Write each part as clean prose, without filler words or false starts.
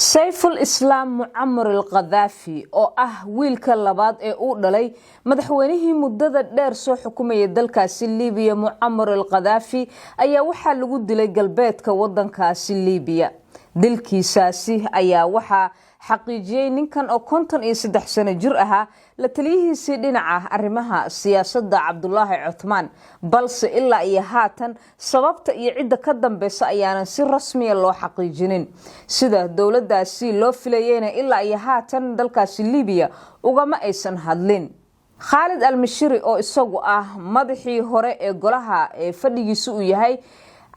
سيف الإسلام معمر القذافي oo ah wiilka labaad ee uu dhalay madaxweynihii muddada dheer soo xukumayay dalkaasi Liibiya Muammar al-Qadhafi ayaa waxa lagu dilay galbeedka wadankaasi Liibiya dilkiisaasi ayaa waxa xaqiijiyay ninkan oo 53 sano jir ahaa la taliyihiisii dhinaca arrimaha siyaasadda Cabdullaahi Cuthmaan balse ilaa iyo haatan sababta iyo cidda ka dambaysa ayaana si rasmi ah loo xaqiijinin sida dawladdaasi loo filayayna ilaa iyo haatan dalkaasi Liibiya ugama aysan hadlin Khalid al-Mishri oo isagu ah madaxii hore ee golaha ee fadhigiisu uu yahay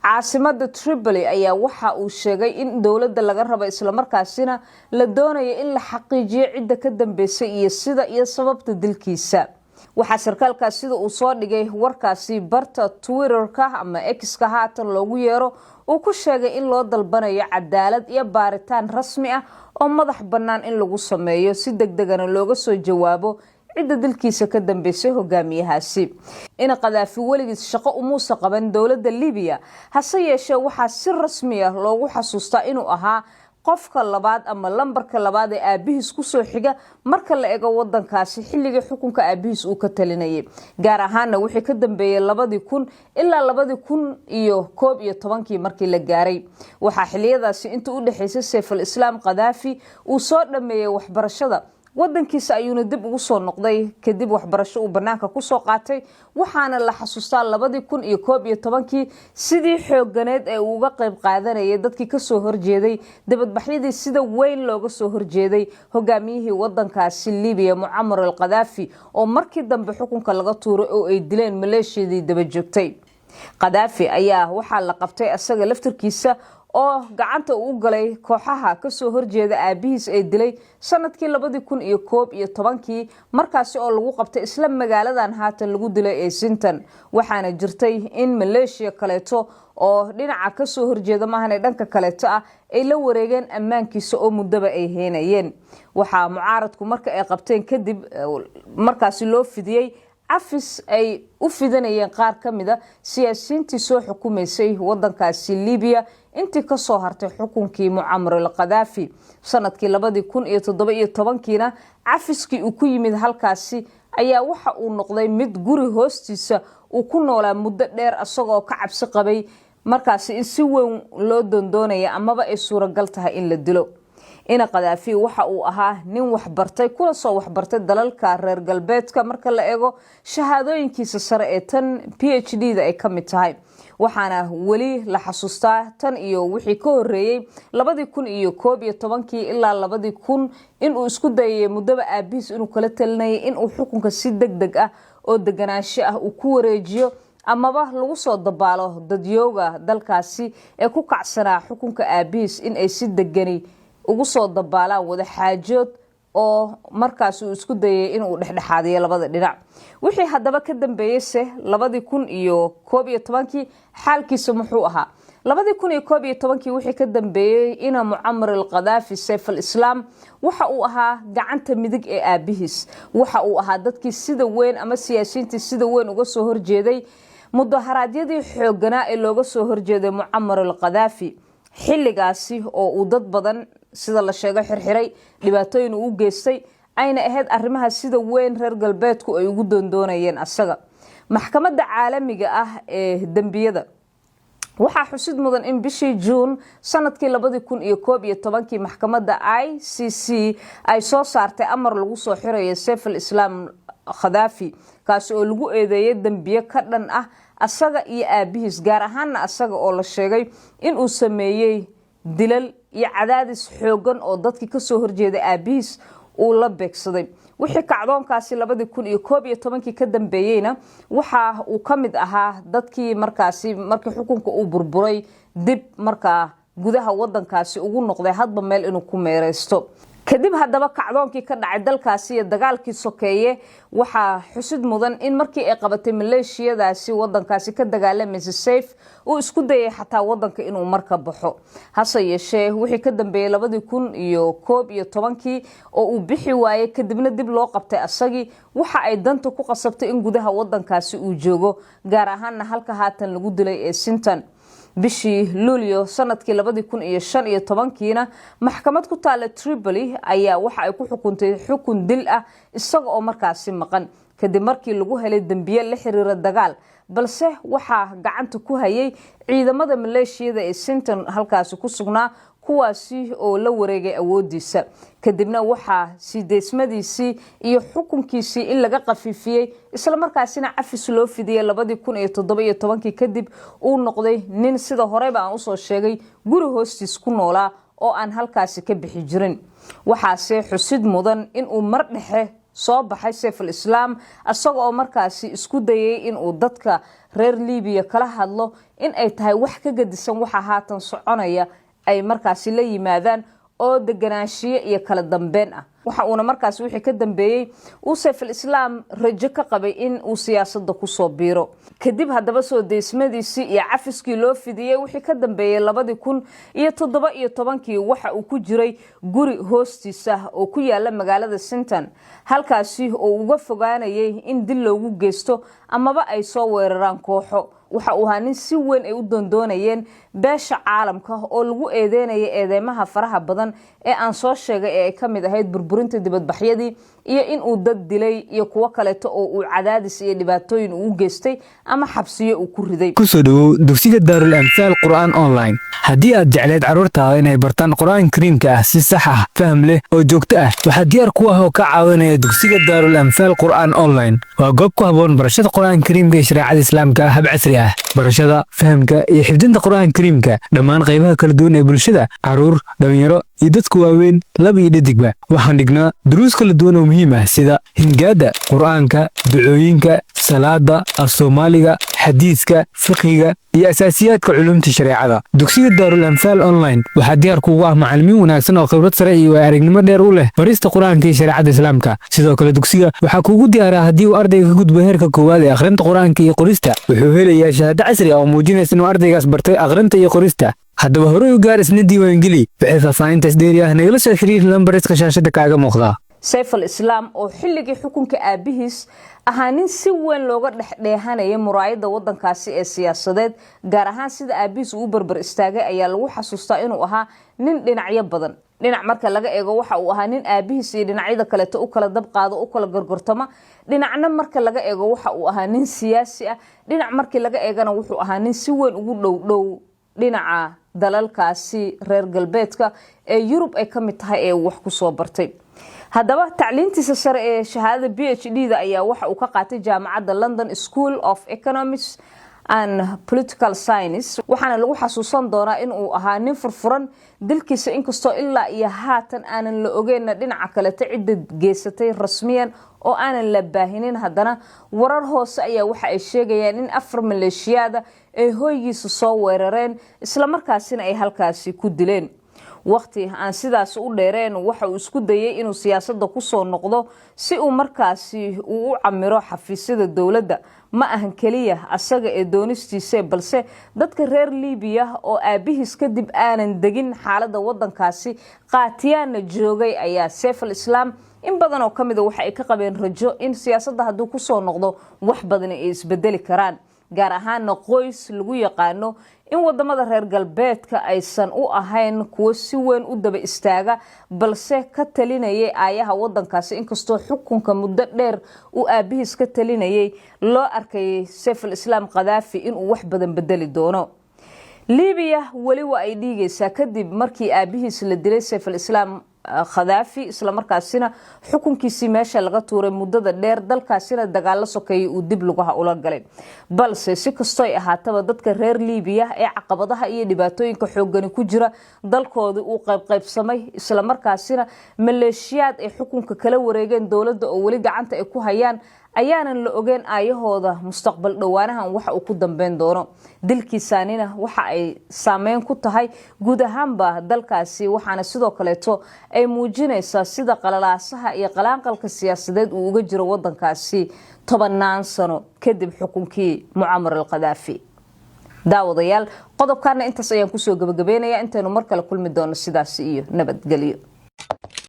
caasimada Tripoli ayaa waxa uu sheegay in dawladda laga rabo isla markaasina la doonayo in la xaqiijiyo cidda ka dambeysay iyo sida iyo sababta dilkiisa waxa sarkaalkaas sida uu soo dhigay warkaasi barta Twitter-ka ama X-ka haatan loogu yeero uu ku sheegay in loo dalbanayo cadaalad iyo baaritaan rasmi ah oo madax bannaan in lagu sameeyo si degdegana looga soo jawaabo cidda dilkiisa ka dambeysay hogaamiyahaasi in Qadhafi waligiis shaqo u muusa qaban dawladda Liibiya hase yeeshee waxa si rasmi ah loogu xasuustaa inuu ahaa qofka labaad ama lambarka labaad ee aabihiis ku soo xiga marka la eego wadankaasi xilliga xukunka aabihiis uu ka talinayay gaar ahaan wixii ka dambeeyay 2000 ilaa 2011 markii la gaaray waxa xilliyadaasi inta u dhaxaysay Sayf al-Islam Qadhafi uu soo dhameeyay waxbarashada wadankiisa ayuuna dib ugu soo noqday kadib waxbarasho uu banaanka ku soo qaatay waxaana la xasuustaa 2011 sidii xooganeed ee uu uga qayb qaadanayay dadkii ka soo horjeeday dibadbaxyadii sida weyn looga soo horjeeday hogaamiyihii wadankaasi Liibiya Muammar al-Qadhafi oo markii dambe xukunka laga tuuray oo ay dileen maleeshiyadii daba joogtay Qadhafi ayaa waxa la qabtay asaga laftirkiisa oo gacanta uu galay kooxaha ka soo horjeeda aabihiis ay dilay sanadkii 2011 markaas oo lagu qabtay isla magaaladan haatan lagu dilay ee Sintan waxaana jirtay in Malaysia kaleeto oo dhinaca ka soo horjeeda maahan dhanka kaleeto ah ay la wareegeen ammaankiisa oo muddaba ay heenayeen waxa mucaaradku marka ay qabteen kadib markaas loo fidiyay afis ay u fidanayeen qaar kamida siyaasiyiintii soo xukumaysay wadankaasi Liibiya intii ka soo hartay xukunkii Muammar al-Qadhafi sanadkii 2017 afiskii uu ku yimid halkaasi ayaa waxa uu noqday mid guri hoostiisa uu ku noolaa muddo dheer asagoo ka cabsi qabay markaas in si weyn loo doondoonaya amaba ay suuragal tahay in la dilo ina Qadhafi waxa uu ahaa nin wax bartay kula soo wax bartay dalalka reer galbeedka marka la eego shahaadooyinkiisa sare ee tan PhD-da ay ka mid tahay waxaana wali la xasuustaa tan iyo wixii ka horeeyay 2011 ilaa 2000 in uu isku dayay muddaba aabihiis inuu kala talinayay in uu xukunka si degdeg ah oo deganaansho ah uu ku wareejiyo amaba lagu soo dabaalo dadyooga dalkaasi ee ku kacsanaa xukunka aabihiis in ay si degani ugu soo dabaalaan wada xaajood oo markaas uu isku dayay in uu dhexdhexaadiyo labada dhinac wixii hadaba ka dambeeyay 2011 xaalkiisa muxuu ahaa 2011 wixii ka dambeeyay in Muammar al-Qadhafi Sayf al-Islam waxa uu ahaa gacanta midig ee aabihiis waxa uu ahaa dadkii sida weyn ama siyaasiyiintii sida weyn uga soo horjeeday mudaharaadyadii xoogana ee looga soo horjeeday Muammar al-Qadhafi xilligaasi oo uu dad badan sida la sheegay xirxiray dhibaatooyin uu geystay ayna ahayd arrimaha sida weyn reer galbeedku ay ugu doondoonayeen asaga maxkamadda caalamiga ah ee dambiyada waxa xusid mudan in bishii June sanadkii 2011 maxkamadda ICC ay soo saartay amar lagu soo xirayo Sayf al-Islam Qadhafi kaas oo lagu eedeeyay dambiye ka dhan ah asaga iyo aabihiis gaar ahaan asaga oo la sheegay in uu sameeyay dilal iyo cadaadis xoogan oo dadkii ka soo horjeeday aabihiis uu la beegsaday wixii kacdoonkaasi 2011 ka dambeeyayna waxa uu ka mid ahaa dadkii markii xukunka uu burburay dib markaa gudaha wadankaasi ugu noqday hadba meel inuu ku meereysto kadib hadaba kacdoonkii ka dhacay dalkaasi iyo dagaalkii sokeeye waxa xusid mudan in markii ay qabatay maleeshiyadaasi wadankaasi ka dagaalamayay Sayf uu isku dayay xataa wadanka inuu marka baxo hase yeeshee wixii ka dambeeyay 2011 oo uu bixi waayay kadibna dib loo qabtay asagii waxa ay danta ku qasabtay in gudaha wadankaasi uu joogo gaar ahaan halka haatan lagu dilay ee Sintan bishii Luulyo sanadkii 2015 maxkamad ku taala Tripoli ayaa waxa ay ku xukuntay xukun dil ah isaga oo markaasi maqan kadib markii lagu helay dambiye la xiriira dagaal balse waxa gacanta ku hayay ciidamada Maleeshiyada ee Sintan halkaas ku sugnaa kuwaasi oo la wareegay awoodiisa kadibna waxa sideesmadiisi iyo xukunkiisi in laga qafifiyay isla markaasina cafis loo fidiyay 2017 kadib uu noqday nin sida horeba aan u soo sheegay guri hoostiis ku noolaa oo aan halkaas ka bixi jirin waxaase xusid mudan in uu mar dhexe soo baxay Saif al-Islam asagoo markaasi isku dayay in uu dadka reer Liibiya kala hadlo in ay tahay wax ka gadisan waxa haatan soconaya ay markaasi la yimaadaan oo deganaanshiye iyo kala dambeyn ah waxa uu markaasi wixii ka dambeeyay uu Saif al-Islam rajo ka qabay in uu siyaasadda ku soo biiro kadib hadaba soo deysmadiisi iyo cafiskii loo fidiyay wixii ka dambeeyay 2017 waxa uu ku jiray guri hoostiisa oo ku yaala magaalada Sintan halkaasi oo uga fogaanayay in dil loogu geysto amaba ay soo weeraraan kooxo waxa uu ahaa si weyn ay u doondoonayeen beesha caalamka oo lagu eedeynayay eedeymaha faraha badan ee aan soo sheegay ee ay kamid ahayd burburinta dibadbaxyadii iyo in uu dad dilay iyo kuwa kale oo uu cadaadis iyo dhibaatooyin u geystay ama xabsiyo uu ku riday kusoo dhawow dugsiga Daarul Amsaal Qur'aan Online haddii aad jecleed carruurtaada inay bartaan Qur'aan Kariimka ah si sax ah faham leh oo joogto ah waxaa diyaar ku ah oo ka caawinaya dugsiga Daarul Amsaal Qur'aan Online waa goob ku haboon barashada Qur'aan Kariimka ee shariicada Islaamka hab casri ah barashada fahamka iyo xifdinta Qur'aan Kariimka dhammaan qaybaha kala duwan ee bulshada carruur dhalinyaro iyo dadku waaweyn laba iyo dhadigba waxaan dhignaa duruus kala duwan oo muhiim ah sida hingaada Qur'aanka ducooyinka salaada af-Soomaaliga xadiiska fiqiga iyo asaasiyaadka culumta shariicada dugsiga Daarul Amsaal Online waxa diyaar kuugu ah macallimiin wanaagsan oo khibrad sare iyo aragnimo dheer u leh barista Qur'aanka iyo shariicada Islaamka sidoo kale dugsiga waxa kuugu diyaar haddii uu ardayga ka gudbo heerka koowaad ee akhrinta Qur'aanka iyo qorista wuxuu helayaa shahaado casri ah oo muujinaysa inuu ardaygaas bartay akhrinta iyo qorista haddaba hore u gaar isna diiwaangeli wixii faahfaahintaas dheeri ah nagala soo xiriir lambarka shaashada kaaga muuqda Saif al-Islam oo xilligii xukunka aabihiis ahaa nin si weyn looga dhexdheehanayay muraayada wadankaasi ee siyaasadeed gaar ahaan sida aabihiis uu barbar istaagay ayaa lagu xasuustaa inuu ahaa nin dhinacyo badan dhinac marka laga eego waxa uu ahaa nin aabihiis iyo dhinacyada kale u kala dab qaado u kala gorgortama dhinacna marka laga eego waxa uu ahaa nin siyaasi ah dhinac markii laga eegana wuxuu ahaa nin si weyn ugu dhow dhinaca dalalkaasi reer galbeedka ee Yurub ay kamid tahay ee wax ku soo bartay haddaba tacliintiisa sare ee shahaadada PhD-da ayaa waxa uu ka qaatay jaamacadda London School of Economics and Political Science waxaana lagu xasuusan doonaa in uu ahaa nin furfuran dilkiisa inkastoo ilaa iyo haatan aanan la ogeyn dhinaca kale cidda geysatay rasmiyan oo aanan la baahinin haddana warar hoose ayaa waxa ay sheegayaan in 4 maleeshiyada ay hooygiisa soo weerareen isla markaasina ay halkaasi ku dileen waqti aan sidaas u dheereen waxa uu isku dayay inuu siyaasadda ku soo noqdo si uu markaasi u camiro xafiisyada dawladda ma ahan kaliya asaga ee doonistiisa balse dadka reer Liibiya oo aabihiis kadib aanan degin xaaladda wadankaasi qaatiyaana joogay ayaa Saif al-Islam in badan oo kamid waxa ay ka qabeen rajo in siyaasadda hadduu ku soo noqdo wax badan ay isbedeli karaan gaar ahaan qoys lagu yaqaano in wadamada reer galbeedka aysan u ahayn kuwa si weyn u daba istaaga balse ka talinayay aayaha wadankaasi inkastoo xukunka muddo dheer uu aabihiis ka talinayay loo arkay Saif al-Islam Qadaafi in uu wax badan bedeli doono Liibiya wali waa ay dhigaysaa kadib markii aabihiis la dilay Saif al-Islam Qadaafi isla markaasina xukunkiisii meesha laga tuuray muddada dheer dalkaasina dagaal sokeeyay uu dib lugaha ula galay balse si kasto ay ahaataba dadka reer Liibiya ee caqabadaha iyo dhibaatooyinka xooggan ku jira dalkooda uu qaybsamay isla markaasina maleeshiyad ay xukunka kala wareegeen dawladda oo wali gacanta ay ku hayaan ayaanan la ogeyn aayahooda mustaqbal dhawaanahan waxa uu ku dambeyn doono dilkiisaanina waxa ay saameyn ku tahay guud ahaanba dalkaasi waxaana sidoo kaleeto ay muujinaysaa sida qalalaasaha iyo qalaanqalka siyaasadeed uu uga jiro wadankaasi 10 sano kadib xukunkii Muammar al-Qadaafi daawadayaal qodobkana intaas ayaan ku soo gabagabeynaya intaynu mar kale kulmi doono sidaas iyo nabadgelyo